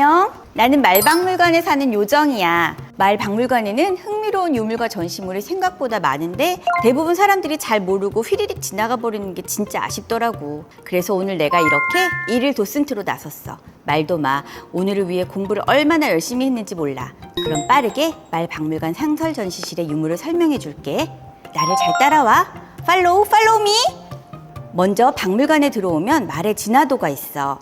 안녕. 나는 말박물관에 사는 요정이야. 말박물관에는 흥미로운 유물과 전시물이 생각보다 많은데 대부분 사람들이 잘 모르고 휘리릭 지나가 버리는 게 진짜 아쉽더라고. 그래서 오늘 내가 이렇게 일일 도슨트로 나섰어. 말도 마. 오늘을 위해 공부를 얼마나 열심히 했는지 몰라. 그럼 빠르게 말박물관 상설 전시실의 유물을 설명해 줄게. 나를 잘 따라와. 팔로우 미. 먼저 박물관에 들어오면 말의 진화도가 있어.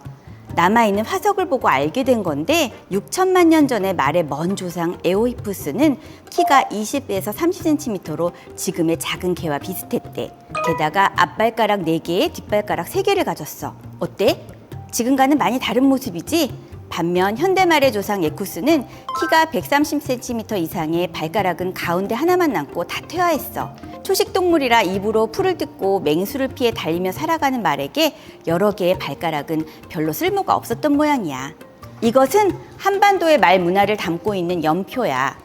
남아있는 화석을 보고 알게 된 건데 6천만 년 전에 말의 먼 조상 에오히푸스는 키가 20에서 30cm로 지금의 작은 개와 비슷했대. 게다가 앞발가락 4개에 뒷발가락 3개를 가졌어. 어때? 지금과는 많이 다른 모습이지? 반면 현대말의 조상 에쿠스는 키가 130cm 이상의 발가락은 가운데 하나만 남고 다 퇴화했어. 초식동물이라 입으로 풀을 뜯고 맹수를 피해 달리며 살아가는 말에게 여러 개의 발가락은 별로 쓸모가 없었던 모양이야. 이것은 한반도의 말 문화를 담고 있는 연표야.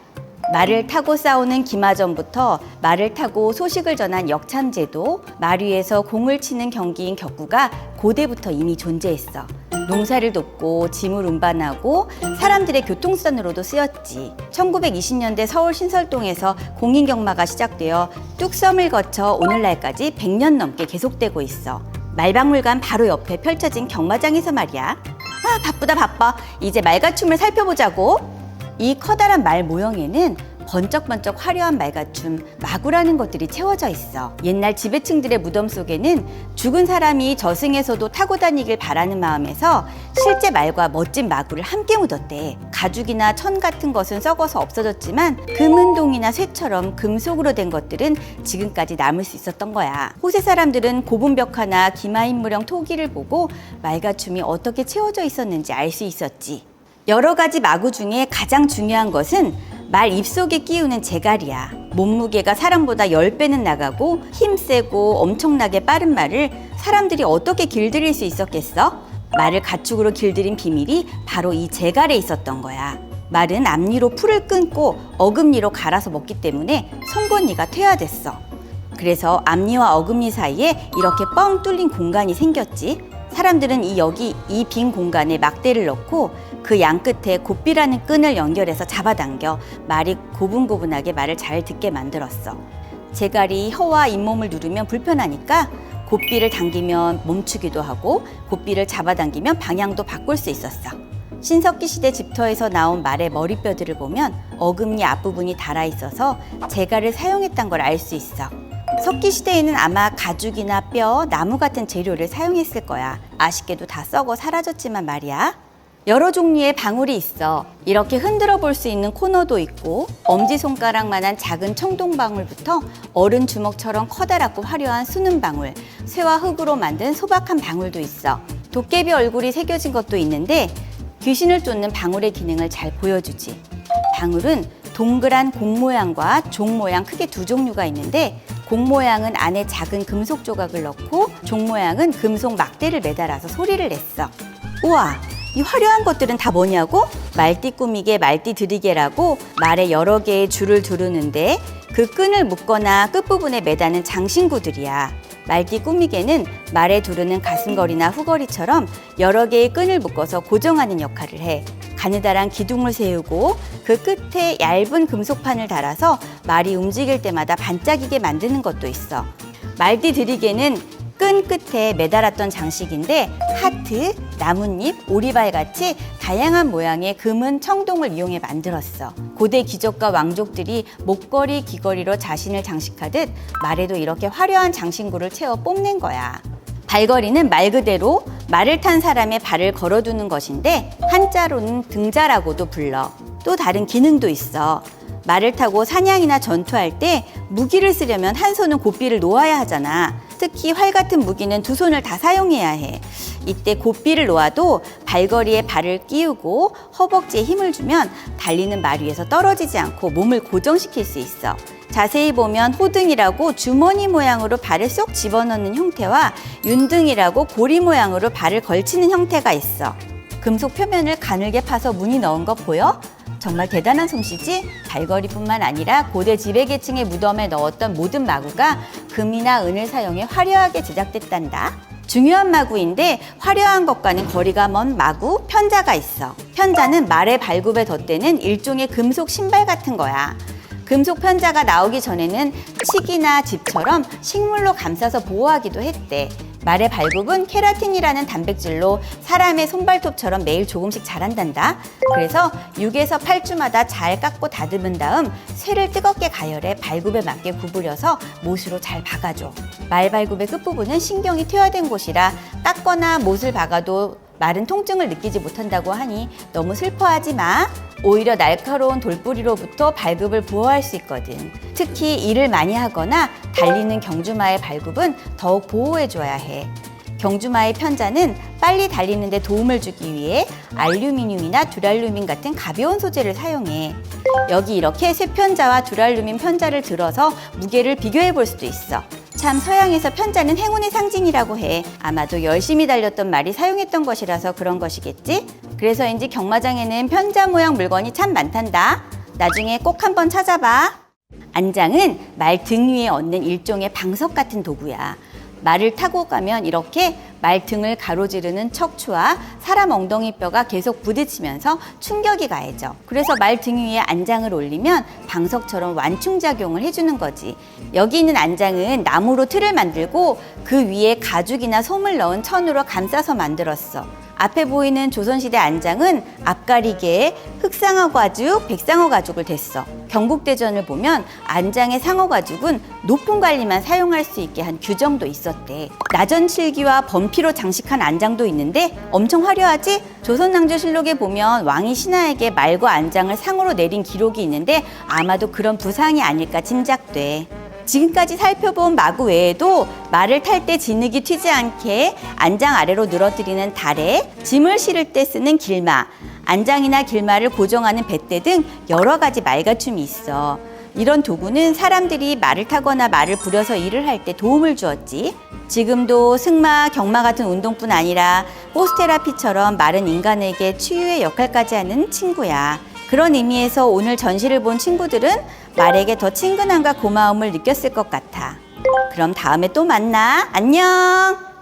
말을 타고 싸우는 기마전부터 말을 타고 소식을 전한 역참제도, 말 위에서 공을 치는 경기인 격구가 고대부터 이미 존재했어. 농사를 돕고 짐을 운반하고 사람들의 교통수단으로도 쓰였지. 1920년대 서울 신설동에서 공인경마가 시작되어 뚝섬을 거쳐 오늘날까지 100년 넘게 계속되고 있어. 말박물관 바로 옆에 펼쳐진 경마장에서 말이야. 바빠. 이제 말가춤을 살펴보자고. 이 커다란 말 모형에는 번쩍번쩍 화려한 말가춤, 마구라는 것들이 채워져 있어. 옛날 지배층들의 무덤 속에는 죽은 사람이 저승에서도 타고 다니길 바라는 마음에서 실제 말과 멋진 마구를 함께 묻었대. 가죽이나 천 같은 것은 썩어서 없어졌지만 금은동이나 쇠처럼 금속으로 된 것들은 지금까지 남을 수 있었던 거야. 호세 사람들은 고분벽화나 기마인물형 토기를 보고 말가춤이 어떻게 채워져 있었는지 알 수 있었지. 여러 가지 마구 중에 가장 중요한 것은 말 입속에 끼우는 제갈이야. 몸무게가 사람보다 10배는 나가고 힘세고 엄청나게 빠른 말을 사람들이 어떻게 길들일 수 있었겠어? 말을 가축으로 길들인 비밀이 바로 이 제갈에 있었던 거야. 말은 앞니로 풀을 끊고 어금니로 갈아서 먹기 때문에 송곳니가 퇴화됐어. 그래서 앞니와 어금니 사이에 이렇게 뻥 뚫린 공간이 생겼지. 사람들은 이 빈 공간에 막대를 넣고 그 양 끝에 곱비라는 끈을 연결해서 잡아당겨 말이 고분고분하게 말을 잘 듣게 만들었어. 제갈이 혀와 잇몸을 누르면 불편하니까 곱비를 당기면 멈추기도 하고 곱비를 잡아당기면 방향도 바꿀 수 있었어. 신석기 시대 집터에서 나온 말의 머리뼈들을 보면 어금니 앞부분이 닳아있어서 제갈을 사용했던 걸 알 수 있어. 석기 시대에는 아마 가죽이나 뼈, 나무 같은 재료를 사용했을 거야. 아쉽게도 다 썩어 사라졌지만 말이야. 여러 종류의 방울이 있어. 이렇게 흔들어 볼 수 있는 코너도 있고 엄지손가락만한 작은 청동방울부터 어른 주먹처럼 커다랗고 화려한 수능방울, 쇠와 흙으로 만든 소박한 방울도 있어. 도깨비 얼굴이 새겨진 것도 있는데 귀신을 쫓는 방울의 기능을 잘 보여주지. 방울은 동그란 공 모양과 종 모양 크게 두 종류가 있는데 공 모양은 안에 작은 금속 조각을 넣고 종 모양은 금속 막대를 매달아서 소리를 냈어. 우와! 이 화려한 것들은 다 뭐냐고? 말띠 꾸미개, 말띠 드리개라고 말에 여러 개의 줄을 두르는데 그 끈을 묶거나 끝부분에 매다는 장신구들이야. 말띠 꾸미개는 말에 두르는 가슴걸이나 후걸이처럼 여러 개의 끈을 묶어서 고정하는 역할을 해. 가느다란 기둥을 세우고 그 끝에 얇은 금속판을 달아서 말이 움직일 때마다 반짝이게 만드는 것도 있어. 말띠 드리개는 끈 끝에 매달았던 장식인데 하트, 나뭇잎, 오리발 같이 다양한 모양의 금은 청동을 이용해 만들었어. 고대 귀족과 왕족들이 목걸이, 귀걸이로 자신을 장식하듯 말에도 이렇게 화려한 장신구를 채워 뽐낸 거야. 발걸이는 말 그대로 말을 탄 사람의 발을 걸어두는 것인데 한자로는 등자라고도 불러. 또 다른 기능도 있어. 말을 타고 사냥이나 전투할 때 무기를 쓰려면 한 손은 곱비를 놓아야 하잖아. 특히 활 같은 무기는 두 손을 다 사용해야 해. 이때 곱비를 놓아도 발걸이에 발을 끼우고 허벅지에 힘을 주면 달리는 말 위에서 떨어지지 않고 몸을 고정시킬 수 있어. 자세히 보면 호등이라고 주머니 모양으로 발을 쏙 집어넣는 형태와 윤등이라고 고리 모양으로 발을 걸치는 형태가 있어. 금속 표면을 가늘게 파서 무늬 넣은 거 보여? 정말 대단한 솜씨지? 발걸이뿐만 아니라 고대 지배계층의 무덤에 넣었던 모든 마구가 금이나 은을 사용해 화려하게 제작됐단다. 중요한 마구인데 화려한 것과는 거리가 먼 마구 편자가 있어. 편자는 말의 발굽에 덧대는 일종의 금속 신발 같은 거야. 금속 편자가 나오기 전에는 칡이나 짚처럼 식물로 감싸서 보호하기도 했대. 말의 발굽은 케라틴이라는 단백질로 사람의 손발톱처럼 매일 조금씩 자란단다. 그래서 6에서 8주마다 잘 깎고 다듬은 다음 쇠를 뜨겁게 가열해 발굽에 맞게 구부려서 못으로 잘 박아줘. 말 발굽의 끝부분은 신경이 퇴화된 곳이라 깎거나 못을 박아도 말은 통증을 느끼지 못한다고 하니 너무 슬퍼하지 마. 오히려 날카로운 돌부리로부터 발굽을 보호할 수 있거든. 특히 일을 많이 하거나 달리는 경주마의 발굽은 더욱 보호해줘야 해. 경주마의 편자는 빨리 달리는 데 도움을 주기 위해 알루미늄이나 듀랄루민 같은 가벼운 소재를 사용해. 여기 이렇게 쇠편자와 듀랄루민 편자를 들어서 무게를 비교해 볼 수도 있어. 참 서양에서 편자는 행운의 상징이라고 해. 아마도 열심히 달렸던 말이 사용했던 것이라서 그런 것이겠지? 그래서인지 경마장에는 편자 모양 물건이 참 많단다. 나중에 꼭 한번 찾아봐. 안장은 말 등 위에 얹는 일종의 방석 같은 도구야. 말을 타고 가면 이렇게 말 등을 가로지르는 척추와 사람 엉덩이 뼈가 계속 부딪히면서 충격이 가해져. 그래서 말 등 위에 안장을 올리면 방석처럼 완충작용을 해주는 거지. 여기 있는 안장은 나무로 틀을 만들고 그 위에 가죽이나 솜을 넣은 천으로 감싸서 만들었어. 앞에 보이는 조선시대 안장은 앞가리개에 흑상어 가죽, 백상어 가죽을 댔어. 경국대전을 보면 안장의 상어 가죽은 높은 관리만 사용할 수 있게 한 규정도 있었대. 나전칠기와 범피로 장식한 안장도 있는데 엄청 화려하지? 조선왕조실록에 보면 왕이 신하에게 말과 안장을 상으로 내린 기록이 있는데 아마도 그런 부상이 아닐까 짐작돼. 지금까지 살펴본 마구 외에도 말을 탈 때 진흙이 튀지 않게 안장 아래로 늘어뜨리는 다래, 짐을 실을 때 쓰는 길마, 안장이나 길마를 고정하는 뱃대 등 여러 가지 말갖춤이 있어. 이런 도구는 사람들이 말을 타거나 말을 부려서 일을 할 때 도움을 주었지. 지금도 승마, 경마 같은 운동뿐 아니라 호스테라피처럼 말은 인간에게 치유의 역할까지 하는 친구야. 그런 의미에서 오늘 전시를 본 친구들은 말에게 더 친근함과 고마움을 느꼈을 것 같아. 그럼 다음에 또 만나. 안녕!